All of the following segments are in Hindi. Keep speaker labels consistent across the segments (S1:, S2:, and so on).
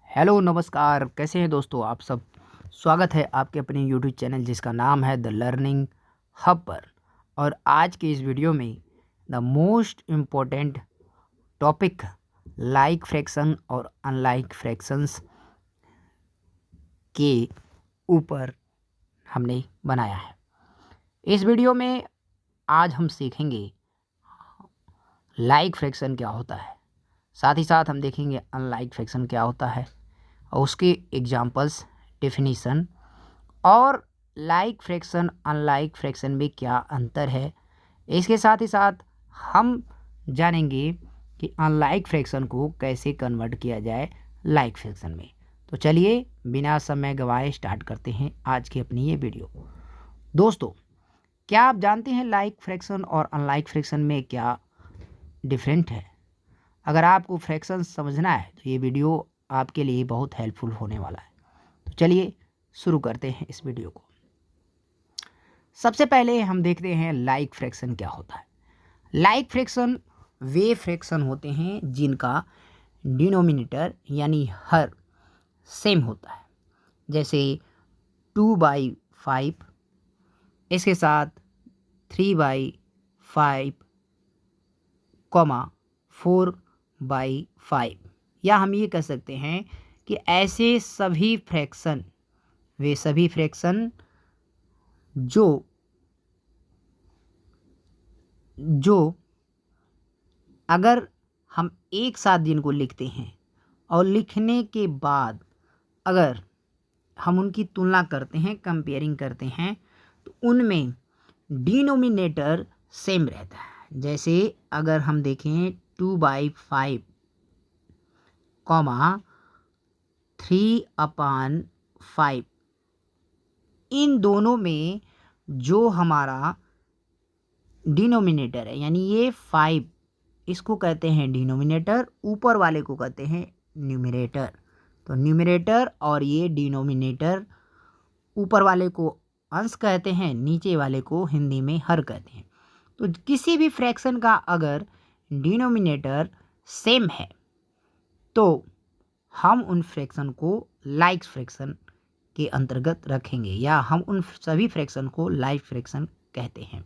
S1: हेलो नमस्कार, कैसे हैं दोस्तों आप सब। स्वागत है आपके अपने यूट्यूब चैनल जिसका नाम है द लर्निंग हब पर। और आज के इस वीडियो में the most important topic like fraction और अनलाइक फ्रैक्शंस के ऊपर हमने बनाया है। इस वीडियो में आज हम सीखेंगे लाइक फ्रैक्शन क्या होता है, साथ ही साथ हम देखेंगे अनलाइक फ्रैक्शन क्या होता है और उसके एग्जांपल्स, डेफिनीशन और लाइक फ्रैक्शन अनलाइक फ्रैक्शन में क्या अंतर है। इसके साथ ही साथ हम जानेंगे कि अनलाइक फ्रैक्शन को कैसे कन्वर्ट किया जाए लाइक फ्रैक्शन में। तो चलिए बिना समय गवाए स्टार्ट करते हैं आज की अपनी ये वीडियो। दोस्तों, क्या आप जानते हैं लाइक फ्रैक्शन और अनलाइक फ्रैक्शन में क्या डिफरेंट है? अगर आपको फ्रैक्शन समझना है तो ये वीडियो आपके लिए बहुत हेल्पफुल होने वाला है। तो चलिए शुरू करते हैं इस वीडियो को। सबसे पहले हम देखते हैं लाइक फ्रैक्शन क्या होता है। लाइक फ्रैक्शन वे फ्रैक्शन होते हैं जिनका डिनोमिनेटर यानी हर सेम होता है, जैसे 2/5, इसके साथ 3/5, 4/5, या हम ये कह सकते हैं कि ऐसे सभी फ्रैक्शन, वे सभी फ्रैक्शन जो अगर हम एक साथ जिनको लिखते हैं और लिखने के बाद अगर हम उनकी तुलना करते हैं, कंपेयरिंग करते हैं, तो उनमें डिनोमिनेटर सेम रहता है। जैसे अगर हम देखें 2/5, 3/5, इन दोनों में जो हमारा डिनोमिनेटर है यानी ये 5, इसको कहते हैं डिनोमिनेटर, ऊपर वाले को कहते हैं न्यूमरेटर। तो न्यूमरेटर और ये डिनोमिनेटर, ऊपर वाले को अंश कहते हैं, नीचे वाले को हिंदी में हर कहते हैं। तो किसी भी फ्रैक्शन का अगर डिनोमिनेटर सेम है तो हम उन फ्रैक्शन को लाइक फ्रैक्शन के अंतर्गत रखेंगे, या हम उन सभी फ्रैक्शन को लाइक फ्रैक्शन कहते हैं।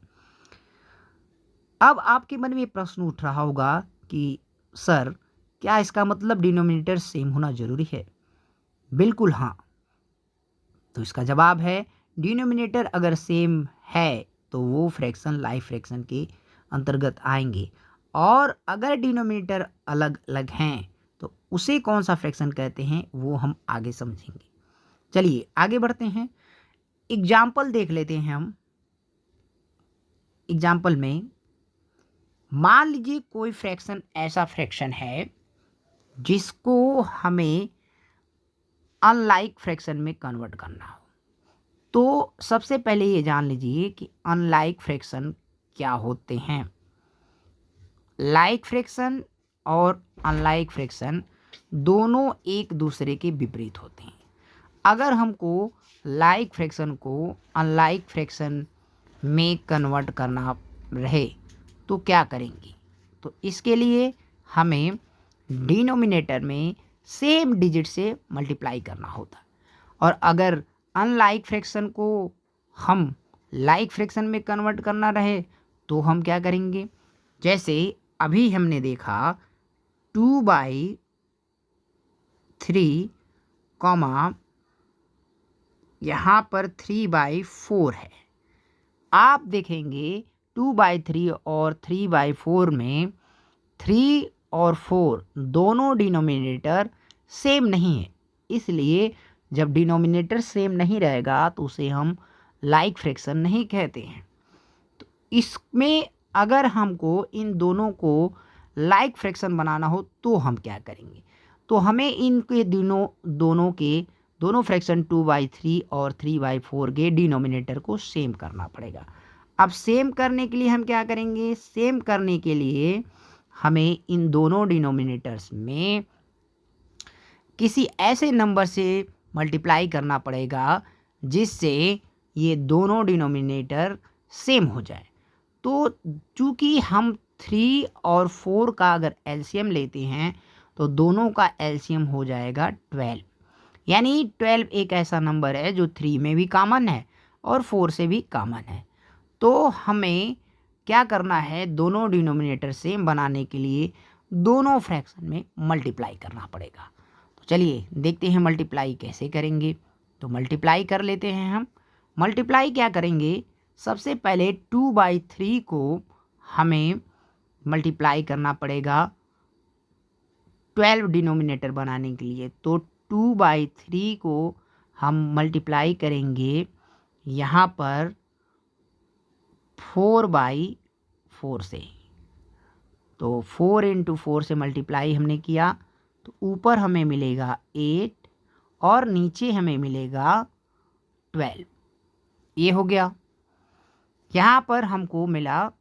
S1: अब आपके मन में प्रश्न उठ रहा होगा कि सर, क्या इसका मतलब डिनोमिनेटर सेम होना ज़रूरी है? बिल्कुल हाँ। तो इसका जवाब है, डिनोमिनेटर अगर सेम है तो वो फ्रैक्शन लाइक फ्रैक्शन के अंतर्गत आएंगे, और अगर डिनोमिनेटर अलग अलग हैं तो उसे कौन सा फ्रैक्शन कहते हैं वो हम आगे समझेंगे। चलिए आगे बढ़ते हैं, एग्जाम्पल देख लेते हैं हम। एग्जाम्पल में मान लीजिए कोई फ्रैक्शन ऐसा फ्रैक्शन है जिसको हमें अनलाइक फ्रैक्शन में कन्वर्ट करना हो। तो सबसे पहले ये जान लीजिए कि अनलाइक फ्रैक्शन क्या होते हैं। लाइक फ्रैक्शन और अनलाइक फ्रैक्शन दोनों एक दूसरे के विपरीत होते हैं। अगर हमको लाइक फ्रैक्शन को अनलाइक फ्रैक्शन में कन्वर्ट करना रहे तो क्या करेंगे? तो इसके लिए हमें डिनोमिनेटर में सेम डिजिट से मल्टीप्लाई करना होता है, और अगर अनलाइक फ्रैक्शन को हम लाइक फ्रैक्शन में कन्वर्ट करना रहे तो हम क्या करेंगे? जैसे अभी हमने देखा 2/3, यहाँ पर 3/4 है। आप देखेंगे 2/3 और 3/4 में 3 और 4 दोनों डिनोमिनेटर सेम नहीं है, इसलिए जब डिनोमिनेटर सेम नहीं रहेगा तो उसे हम लाइक फ्रैक्शन नहीं कहते हैं। तो इसमें अगर हमको इन दोनों को लाइक फ्रैक्शन बनाना हो तो हम क्या करेंगे? तो हमें इनके दोनों फ्रैक्शन 2/3 और 3/4 के डिनोमिनेटर को सेम करना पड़ेगा। अब सेम करने के लिए हम क्या करेंगे? सेम करने के लिए हमें इन दोनों डिनोमिनेटर्स में किसी ऐसे नंबर से मल्टीप्लाई करना पड़ेगा जिससे ये दोनों डिनोमिनेटर सेम हो जाए। तो चूँकि हम 3 और 4 का अगर एलसीएम लेते हैं तो दोनों का एलसीएम हो जाएगा 12। यानी 12 एक ऐसा नंबर है जो 3 में भी कॉमन है और 4 से भी कॉमन है। तो हमें क्या करना है, दोनों डिनोमिनेटर सेम बनाने के लिए दोनों फ्रैक्शन में मल्टीप्लाई करना पड़ेगा। तो चलिए देखते हैं मल्टीप्लाई कैसे करेंगे। तो मल्टीप्लाई कर लेते हैं हम। मल्टीप्लाई क्या करेंगे, सबसे पहले 2/3 को हमें मल्टीप्लाई करना पड़ेगा 12 डिनोमिनेटर बनाने के लिए। तो 2/3 को हम मल्टीप्लाई करेंगे यहाँ पर 4/4 से। तो 4 × 4 से मल्टीप्लाई हमने किया तो ऊपर हमें मिलेगा 8 और नीचे हमें मिलेगा 12। ये हो गया। यहाँ पर हमको मिला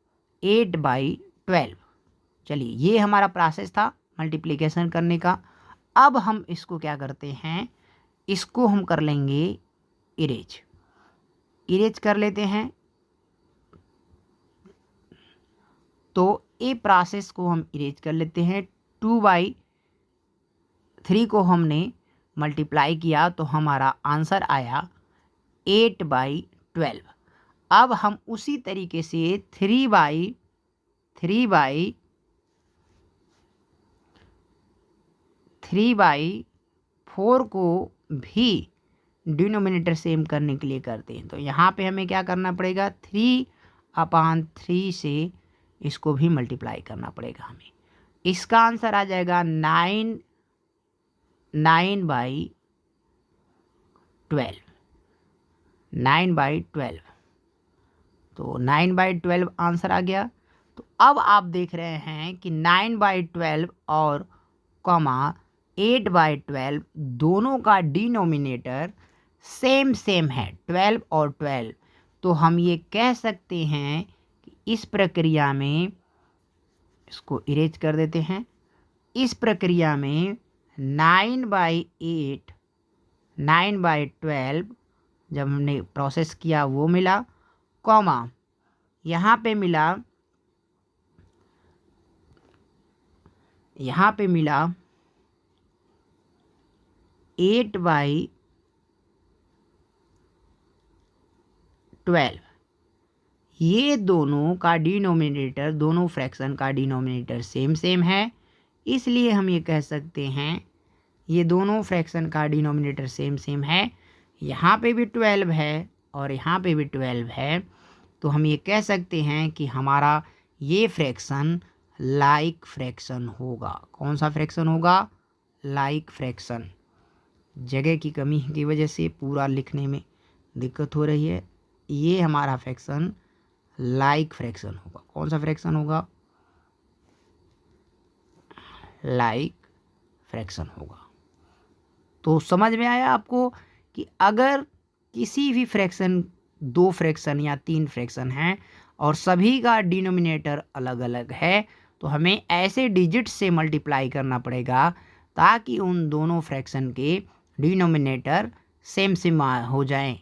S1: 8/12। चलिए ये हमारा प्रोसेस था मल्टीप्लिकेशन करने का। अब हम इसको क्या करते हैं, इसको हम कर लेंगे इरेज कर लेते हैं। तो ये प्रोसेस को हम इरेज कर लेते हैं। 2/3 को हमने मल्टीप्लाई किया तो हमारा आंसर आया 8/12। अब हम उसी तरीके से 3/4 को भी डिनोमिनेटर सेम करने के लिए करते हैं। तो यहाँ पे हमें क्या करना पड़ेगा, 3/3 से इसको भी मल्टीप्लाई करना पड़ेगा हमें। इसका आंसर आ जाएगा 9/12। तो 9/12 आंसर आ गया। तो अब आप देख रहे हैं कि 9/12 और 8/12 दोनों का डिनोमिनेटर सेम है, 12 और 12। तो हम ये कह सकते हैं कि इस प्रक्रिया में, इसको इरेज कर देते हैं, इस प्रक्रिया में 9/8 9/12 जब हमने प्रोसेस किया वो मिला, कॉमा यहाँ पे मिला 8/12। ये दोनों का डिनोमिनेटर, दोनों फ्रैक्शन का डिनोमिनेटर सेम है, इसलिए हम ये कह सकते हैं ये दोनों फ्रैक्शन का डिनोमिनेटर सेम है। यहाँ पे भी 12 है और यहाँ पे भी 12 है। तो हम ये कह सकते हैं कि हमारा ये फ्रैक्शन लाइक फ्रैक्शन होगा। कौन सा फ्रैक्शन होगा, लाइक फ्रैक्शन। जगह की कमी की वजह से पूरा लिखने में दिक्कत हो रही है। ये हमारा फ्रैक्शन लाइक फ्रैक्शन होगा। कौन सा फ्रैक्शन होगा, लाइक फ्रैक्शन होगा। तो समझ में आया आपको कि अगर किसी भी फ्रैक्शन, 2 फ्रैक्शन या 3 फ्रैक्शन हैं और सभी का डिनोमिनेटर अलग अलग है, तो हमें ऐसे डिजिट से मल्टीप्लाई करना पड़ेगा ताकि उन दोनों फ्रैक्शन के डिनोमिनेटर सेम हो जाएं।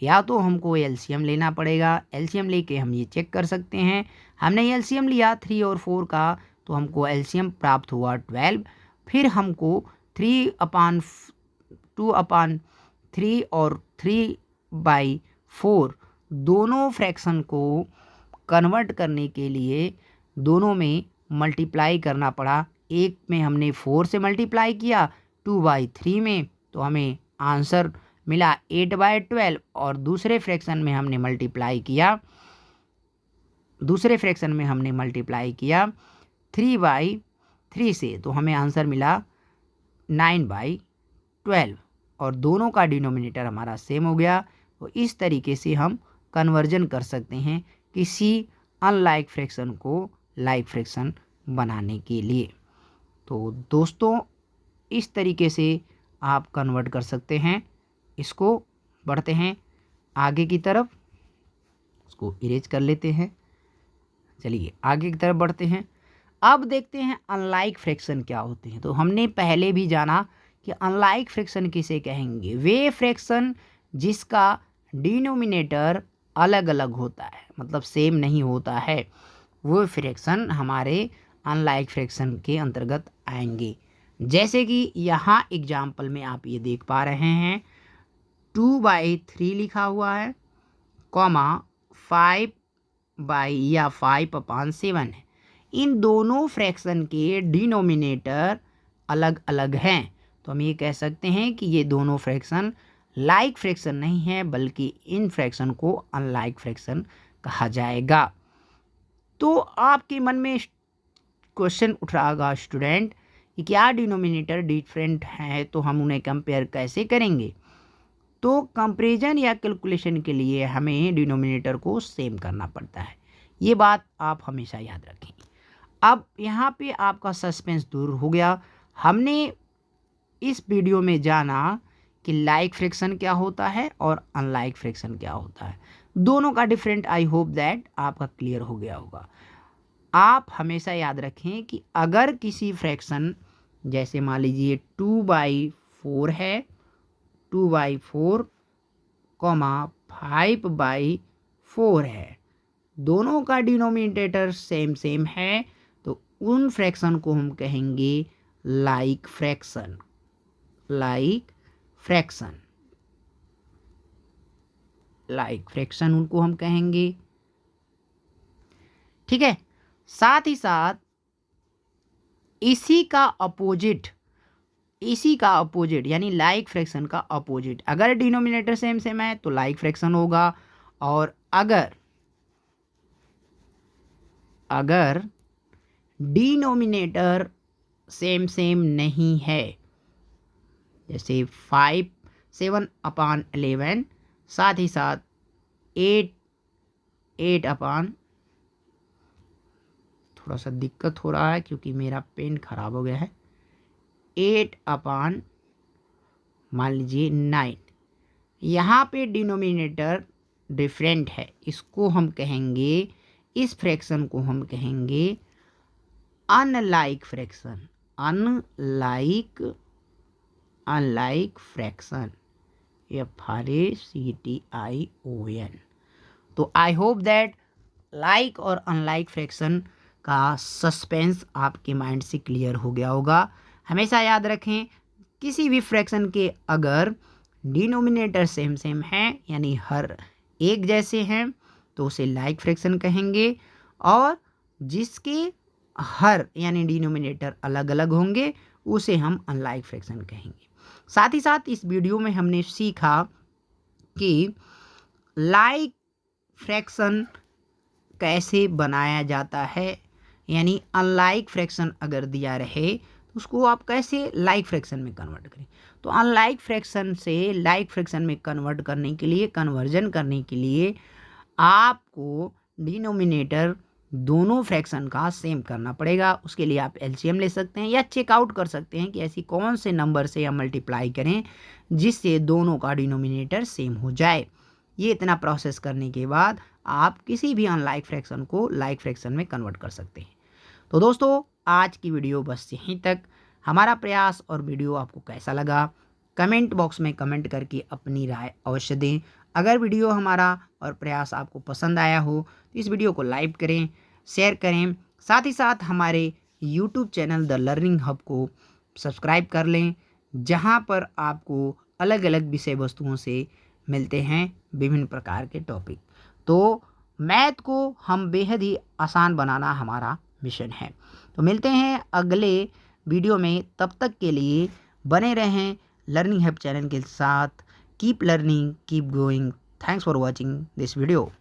S1: या तो हमको एलसीएम लेना पड़ेगा, एलसीएम लेके हम ये चेक कर सकते हैं। हमने एलसीएम लिया 3 और 4 का, तो हमको एलसीएम प्राप्त हुआ 12। फिर हमको 3/2/3 और 3/4 दोनों फ्रैक्शन को कन्वर्ट करने के लिए दोनों में मल्टीप्लाई करना पड़ा। एक में हमने 4 से मल्टीप्लाई किया 2/3 में, तो हमें आंसर मिला 8/12। और दूसरे फ्रैक्शन में हमने मल्टीप्लाई किया 3/3 से, तो हमें आंसर मिला 9/12 और दोनों का डिनोमिनेटर हमारा सेम हो गया। तो इस तरीके से हम कन्वर्जन कर सकते हैं किसी अनलाइक फ्रैक्शन को लाइक फ्रैक्शन बनाने के लिए। तो दोस्तों इस तरीके से आप कन्वर्ट कर सकते हैं। इसको बढ़ते हैं आगे की तरफ, इसको इरेज कर लेते हैं। चलिए आगे की तरफ बढ़ते हैं। अब देखते हैं अनलाइक फ्रैक्शन क्या होते हैं। तो हमने पहले भी जाना कि अनलाइक फ्रैक्शन किसे कहेंगे, वे फ्रैक्शन जिसका डिनोमिनेटर अलग अलग होता है, मतलब सेम नहीं होता है, वो फ्रैक्शन हमारे अनलाइक फ्रैक्शन के अंतर्गत आएंगे। जैसे कि यहाँ एग्जाम्पल में आप ये देख पा रहे हैं 2/3 लिखा हुआ है, कॉमा 5/7 है। इन दोनों फ्रैक्शन के डिनोमिनेटर अलग अलग हैं, तो हम ये कह सकते हैं कि ये दोनों फ्रैक्शन लाइक फ्रैक्शन नहीं है, बल्कि इन फ्रैक्शन को अनलाइक फ्रैक्शन कहा जाएगा। तो आपके मन में क्वेश्चन उठ रहा होगा स्टूडेंट कि क्या डिनोमिनेटर डिफरेंट है, तो हम उन्हें कंपेयर कैसे करेंगे। तो कंपैरिजन या कैलकुलेशन के लिए हमें डिनोमिनेटर को सेम करना पड़ता है, ये बात आप हमेशा याद रखें। अब यहाँ पे आपका सस्पेंस दूर हो गया। हमने इस वीडियो में जाना कि लाइक फ्रैक्शन क्या होता है और अनलाइक फ्रैक्शन क्या होता है, दोनों का डिफरेंट। आई होप दैट आपका क्लियर हो गया होगा। आप हमेशा याद रखें कि अगर किसी फ्रैक्शन, जैसे मान लीजिए 2/4 है, 2/4 कॉमा 5/4 है, दोनों का डिनोमिनेटर सेम सेम है, तो उन फ्रैक्शन को हम कहेंगे like fraction. Like fraction, like fraction उनको हम कहेंगे, ठीक है। साथ ही साथ इसी का अपोजिट यानी लाइक फ्रैक्शन का अपोजिट, अगर डिनोमिनेटर सेम सेम है तो लाइक फ्रैक्शन होगा, और अगर डिनोमिनेटर सेम सेम नहीं है, जैसे 7/11, साथ ही साथ 8/, थोड़ा सा दिक्कत हो रहा है क्योंकि मेरा पेन खराब हो गया है, 8/, मान लीजिए 9, यहाँ पे डिनोमिनेटर डिफरेंट है, इसको हम कहेंगे, इस फ्रैक्शन को हम कहेंगे unlike fraction. Unlike fraction, FRACTION। तो आई होप दैट लाइक और अनलाइक फ्रैक्शन का सस्पेंस आपके माइंड से क्लियर हो गया होगा। हमेशा याद रखें, किसी भी फ्रैक्शन के अगर डिनोमिनेटर सेम सेम है यानी हर एक जैसे हैं, तो उसे लाइक फ्रैक्शन कहेंगे, और जिसके हर यानी डिनोमिनेटर अलग अलग होंगे उसे हम अनलाइक फ्रैक्शन कहेंगे। साथ ही साथ इस वीडियो में हमने सीखा कि लाइक फ्रैक्शन कैसे बनाया जाता है, यानी अनलाइक फ्रैक्शन अगर दिया रहे तो उसको आप कैसे लाइक फ्रैक्शन में कन्वर्ट करें। तो अनलाइक फ्रैक्शन से लाइक फ्रैक्शन में कन्वर्ट करने के लिए, कन्वर्जन करने के लिए आपको डिनोमिनेटर दोनों फ्रैक्शन का सेम करना पड़ेगा। उसके लिए आप एलसीएम ले सकते हैं या चेकआउट कर सकते हैं कि ऐसी कौन से नंबर से हम मल्टीप्लाई करें जिससे दोनों का डिनोमिनेटर सेम हो जाए। ये इतना प्रोसेस करने के बाद आप किसी भी अनलाइक फ्रैक्शन को लाइक फ्रैक्शन में कन्वर्ट कर सकते हैं। तो दोस्तों, आज की वीडियो बस यहीं तक। हमारा प्रयास और वीडियो आपको कैसा लगा, कमेंट बॉक्स में कमेंट करके अपनी राय अवश्य दें। अगर वीडियो हमारा और प्रयास आपको पसंद आया हो तो इस वीडियो को लाइक करें, शेयर करें, साथ ही साथ हमारे YouTube channel the learning hub को सब्सक्राइब कर लें, जहां पर आपको अलग अलग विषय वस्तुओं से मिलते हैं विभिन्न प्रकार के टॉपिक। तो मैथ को हम बेहद ही आसान बनाना हमारा मिशन है। तो मिलते हैं अगले वीडियो में, तब तक के लिए बने रहें लर्निंग हब चैनल के साथ। Keep learning, keep growing. Thanks for watching this video.